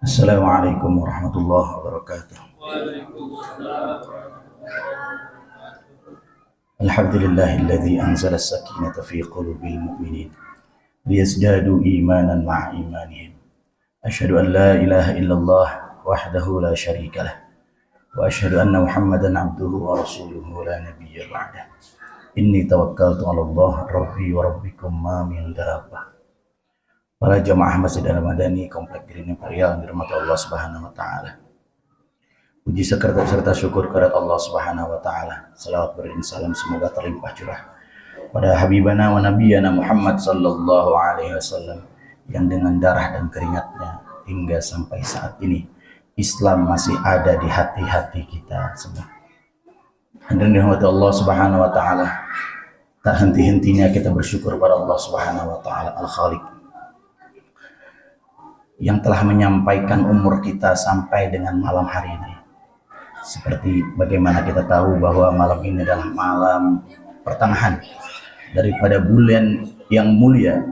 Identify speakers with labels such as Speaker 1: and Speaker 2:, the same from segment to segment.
Speaker 1: Assalamualaikum warahmatullahi wabarakatuh. Alhamdulillahilladzi anzala as-sakinata fi qulubil mu'minin liyazdadu imanan ma'a imanihim. Asyhadu an la ilaha illallah wahdahu la syarika lah wa asyhadu anna Muhammadan abduhu wa rasuluhu la nabiyya ba'dah. Inni tawakkaltu 'ala Allah rabbi wa rabbikum ma min dabbah. Para jamaah Masjid Al-Madani Komplek Green Imperial yang dirahmati Allah Subhanahu wa taala. Puji serta syukur kepada Allah Subhanahu wa taala. Salawat beriring salam semoga terlimpah curah pada habibana wa nabiyana Muhammad sallallahu alaihi wasallam yang dengan darah dan keringatnya hingga sampai saat ini Islam masih ada di hati-hati kita semua. Hadirin dirahmati Allah Subhanahu wa taala. Tak henti-hentinya kita bersyukur pada Allah Subhanahu wa taala Al-Khaliq yang telah menyampaikan umur kita sampai dengan malam hari ini. Seperti bagaimana kita tahu bahwa malam ini adalah malam pertengahan daripada bulan yang mulia,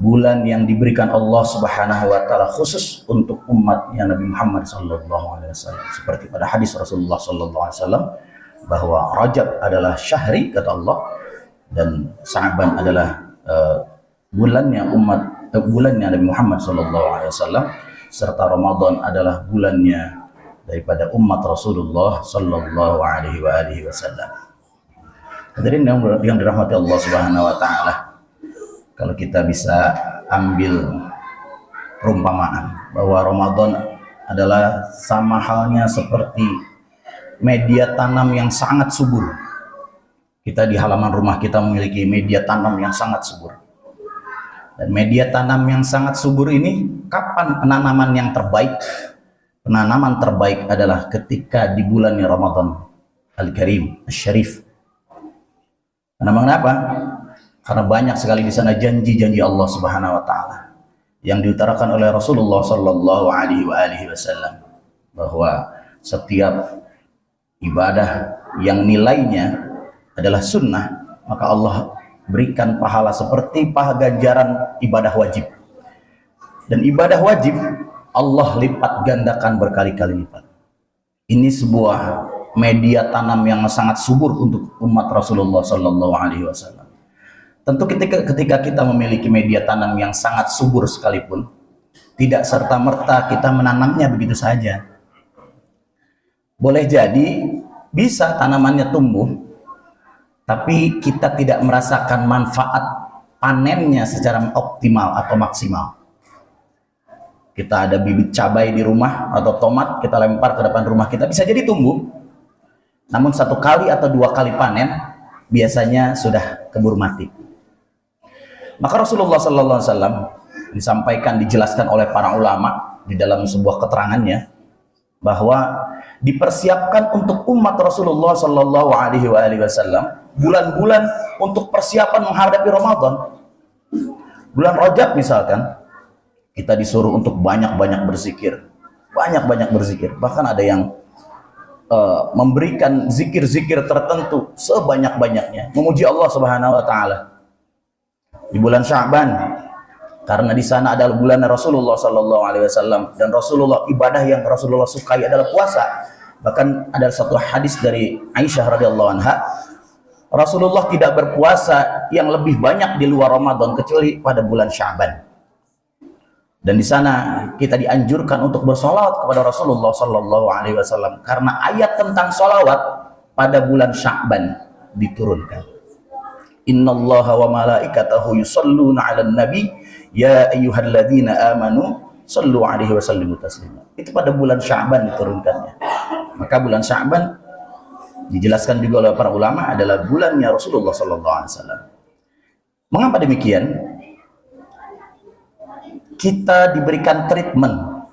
Speaker 1: bulan yang diberikan Allah Subhanahu wa taala khusus untuk umatnya Nabi Muhammad sallallahu alaihi wasallam. Seperti pada hadis Rasulullah sallallahu alaihi wasallam bahwa Rajab adalah syahri kata Allah dan Sya'ban adalah bulannya Nabi Muhammad SAW, serta Ramadan adalah bulannya daripada umat Rasulullah Sallallahu Alaihi Wasallam. Hadirin yang dirahmati Allah Subhanahu Wa Taala, kalau kita bisa ambil perumpamaan bahwa Ramadan adalah sama halnya seperti media tanam yang sangat subur. Kita di halaman rumah kita memiliki media tanam yang sangat subur. Dan media tanam yang sangat subur ini, kapan penanaman yang terbaik? Penanaman terbaik adalah ketika di bulan Ramadan Al-Karim, Al-Syarif. Kenapa? Karena banyak sekali di sana janji-janji Allah Subhanahu wa taala yang diutarakan oleh Rasulullah sallallahu alaihi wasallam bahwa setiap ibadah yang nilainya adalah sunnah, maka Allah berikan pahala seperti pahala ganjaran ibadah wajib. Dan ibadah wajib Allah lipat gandakan berkali-kali lipat. Ini sebuah media tanam yang sangat subur untuk umat Rasulullah sallallahu alaihi wasallam. Tentu ketika kita memiliki media tanam yang sangat subur sekalipun, tidak serta-merta kita menanamnya begitu saja. Boleh jadi bisa tanamannya tumbuh, tapi kita tidak merasakan manfaat panennya secara optimal atau maksimal. Kita ada bibit cabai di rumah atau tomat, kita lempar ke depan rumah kita, bisa jadi tumbuh. Namun satu kali atau dua kali panen, biasanya sudah keburu mati. Maka Rasulullah SAW disampaikan, dijelaskan oleh para ulama di dalam sebuah keterangannya, bahwa dipersiapkan untuk umat Rasulullah SAW bulan-bulan untuk persiapan menghadapi Ramadan. Bulan Rajab misalkan, kita disuruh untuk banyak-banyak berzikir, bahkan ada yang memberikan zikir-zikir tertentu sebanyak-banyaknya, memuji Allah Subhanahu wa taala. Di bulan Sya'ban, karena di sana adalah bulan Rasulullah sallallahu alaihi wasallam, dan Rasulullah, ibadah yang Rasulullah sukai adalah puasa. Bahkan ada satu hadis dari Aisyah radhiyallahu anha, Rasulullah tidak berpuasa yang lebih banyak di luar Ramadan kecuali pada bulan Sya'ban. Dan di sana kita dianjurkan untuk bersolawat kepada Rasulullah sallallahu alaihi wasallam karena ayat tentang solawat pada bulan Sya'ban diturunkan. Innallaha wa malaikatahu yusholluna 'alan nabi ya ayyuhalladzina amanu shallu 'alaihi wa sallimu taslima. Itu pada bulan Sya'ban diturunkannya. Maka bulan Sya'ban dijelaskan juga oleh para ulama adalah bulannya Rasulullah sallallahu alaihi wasallam. Mengapa demikian? Kita diberikan treatment,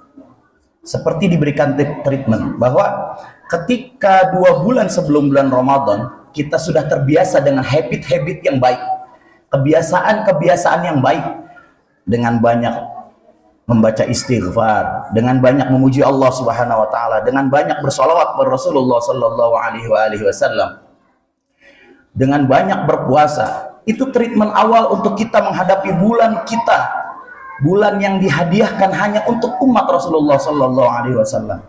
Speaker 1: seperti diberikan treatment bahwa ketika 2 bulan sebelum bulan Ramadan kita sudah terbiasa dengan habit-habit yang baik, kebiasaan-kebiasaan yang baik, dengan banyak membaca istighfar, dengan banyak memuji Allah Subhanahu wa taala, dengan banyak bersolawat kepada Rasulullah sallallahu alaihi wasallam, dengan banyak berpuasa. Itu treatment awal untuk kita menghadapi bulan kita bulan yang dihadiahkan hanya untuk umat Rasulullah sallallahu alaihi wasallam.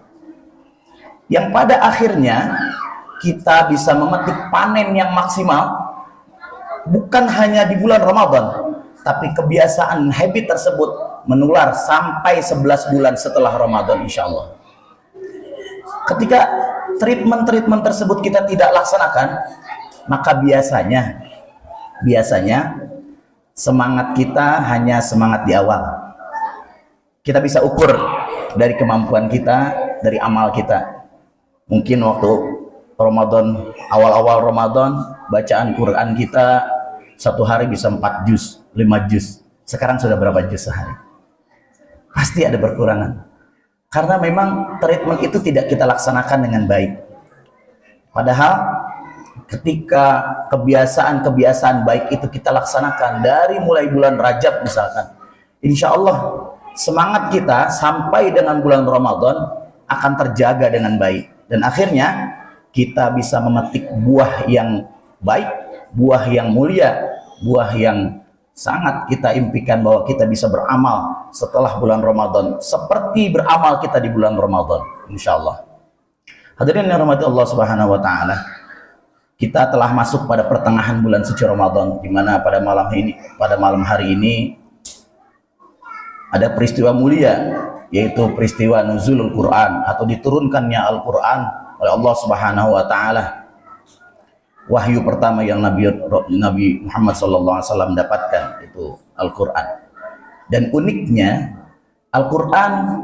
Speaker 1: Yang pada akhirnya kita bisa memetik panen yang maksimal bukan hanya di bulan Ramadan, tapi kebiasaan habit tersebut menular sampai 11 bulan setelah Ramadan insya Allah. Ketika treatment tersebut kita tidak laksanakan, maka biasanya semangat kita hanya semangat di awal. Kita bisa ukur dari kemampuan kita, dari amal kita. Mungkin waktu Ramadan, awal-awal Ramadan, bacaan Quran kita satu hari bisa 4 juz, 5 juz. Sekarang sudah berapa juz sehari? Pasti ada berkurangan. Karena memang treatment itu tidak kita laksanakan dengan baik. Padahal ketika kebiasaan-kebiasaan baik itu kita laksanakan dari mulai bulan Rajab misalkan, insya Allah semangat kita sampai dengan bulan Ramadan akan terjaga dengan baik. Dan akhirnya kita bisa memetik buah yang baik, buah yang mulia, buah yang sangat kita impikan bahwa kita bisa beramal setelah bulan Ramadan seperti beramal kita di bulan Ramadan insyaallah. Hadirin yang dirahmati Allah Subhanahu wa taala, kita telah masuk pada pertengahan bulan suci Ramadan, di mana pada malam hari ini ada peristiwa mulia, yaitu peristiwa nuzulul Quran atau diturunkannya Al-Quran oleh Allah Subhanahu wa taala. Wahyu pertama yang Nabi Muhammad SAW dapatkan itu Al-Quran. Dan uniknya Al-Quran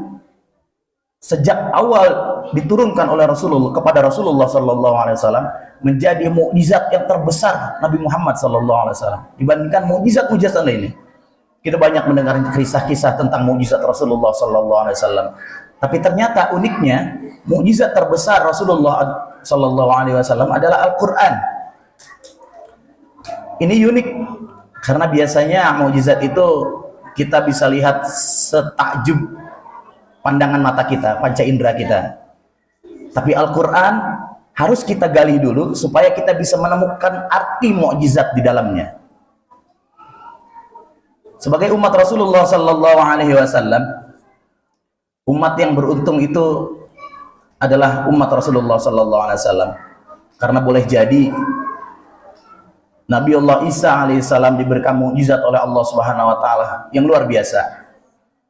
Speaker 1: sejak awal diturunkan oleh Rasulullah kepada Rasulullah SAW menjadi mukjizat yang terbesar Nabi Muhammad SAW dibandingkan mukjizat-mukjizat lainnya. Kita banyak mendengar kisah-kisah tentang mukjizat Rasulullah SAW, tapi ternyata uniknya mukjizat terbesar Rasulullah SAW adalah Al-Quran. Ini unik karena biasanya mukjizat itu kita bisa lihat setakjub pandangan mata kita, panca indera kita. Tapi Al-Quran harus kita gali dulu supaya kita bisa menemukan arti mukjizat di dalamnya. Sebagai umat Rasulullah Sallallahu Alaihi Wasallam, umat yang beruntung itu adalah umat Rasulullah Sallallahu Alaihi Wasallam, karena boleh jadi Nabi Allah Isa alaihissalam diberikan mukjizat oleh Allah Subhanahu Wa Taala yang luar biasa,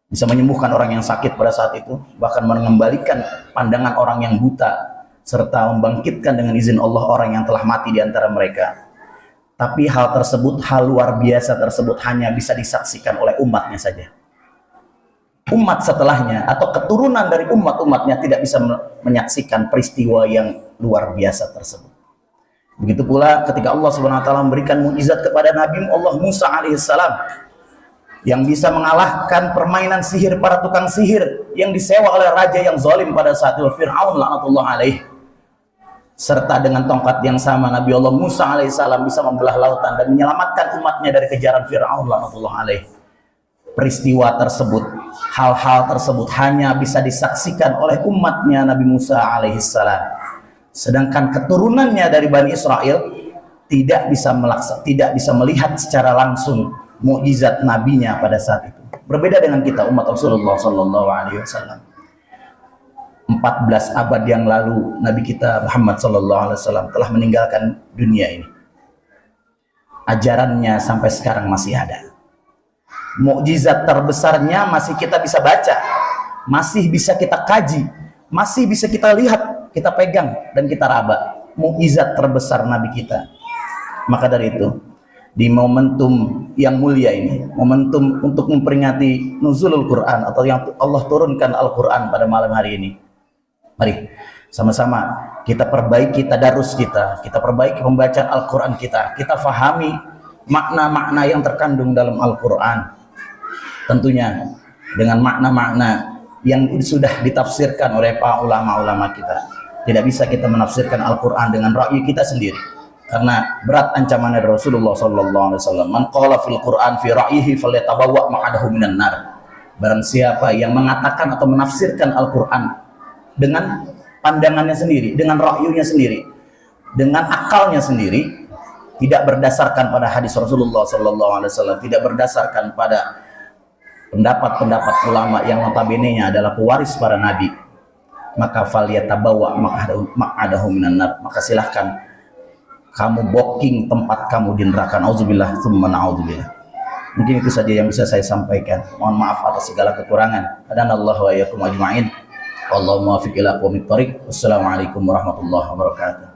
Speaker 1: bisa menyembuhkan orang yang sakit pada saat itu, bahkan mengembalikan pandangan orang yang buta, serta membangkitkan dengan izin Allah orang yang telah mati di antara mereka. Tapi hal tersebut, hal luar biasa tersebut hanya bisa disaksikan oleh umatnya saja. Umat setelahnya atau keturunan dari umat-umatnya tidak bisa menyaksikan peristiwa yang luar biasa tersebut. Begitu pula ketika Allah Subhanahu wa taala memberikan mukjizat kepada Nabi Allah Musa alaihissalam yang bisa mengalahkan permainan sihir para tukang sihir yang disewa oleh raja yang zalim pada saat itu, Fir'aun laknatullah alaih. Serta dengan tongkat yang sama Nabi Allah Musa alaihissalam bisa membelah lautan dan menyelamatkan umatnya dari kejaran Fir'aun laknatullah alaih. Peristiwa tersebut, hal-hal tersebut hanya bisa disaksikan oleh umatnya Nabi Musa alaihissalam. Sedangkan keturunannya dari Bani Israel tidak bisa melihat secara langsung mukjizat nabinya pada saat itu. Berbeda dengan kita umat Rasulullah Sallallahu Alaihi Wasallam. 14 abad yang lalu Nabi kita Muhammad Sallallahu Alaihi Wasallam telah meninggalkan dunia ini. Ajarannya sampai sekarang masih ada. Mukjizat terbesarnya masih kita bisa baca, masih bisa kita kaji, masih bisa kita lihat, kita pegang dan kita raba. Mukjizat terbesar Nabi kita. Maka dari itu, di momentum yang mulia ini, momentum untuk memperingati nuzulul Quran atau yang Allah turunkan Al-Quran pada malam hari ini, mari sama-sama kita perbaiki tadarus kita perbaiki pembacaan Al-Quran kita fahami makna-makna yang terkandung dalam Al-Quran, tentunya dengan makna-makna yang sudah ditafsirkan oleh para ulama-ulama kita. Tidak bisa kita menafsirkan Al-Quran dengan ra'yu kita sendiri, karena berat ancaman dari Rasulullah Sallallahu Alaihi Wasallam. Man qala fil Quran fi ra'yihi falyatabawwa maq'adahu minan nar. Barang siapa yang mengatakan atau menafsirkan Al-Quran dengan pandangannya sendiri, dengan ra'yunya sendiri, dengan akalnya sendiri, tidak berdasarkan pada hadis Rasulullah Sallallahu Alaihi Wasallam, tidak berdasarkan pada pendapat-pendapat ulama yang notabene-nya adalah pewaris para nabi, maka falyatabawa maq'adahu minan nar, maka silahkan kamu booking tempat kamu di neraka. Nauzubillah tsumma na'udzubillah. Mungkin itu saja yang bisa saya sampaikan. Mohon maaf atas segala kekurangan. Hadanallahu wa iyyakum ajma'in. Wallahu muwaffiq ila aqwamit thoriq. Wassalamualaikum warahmatullahi wabarakatuh.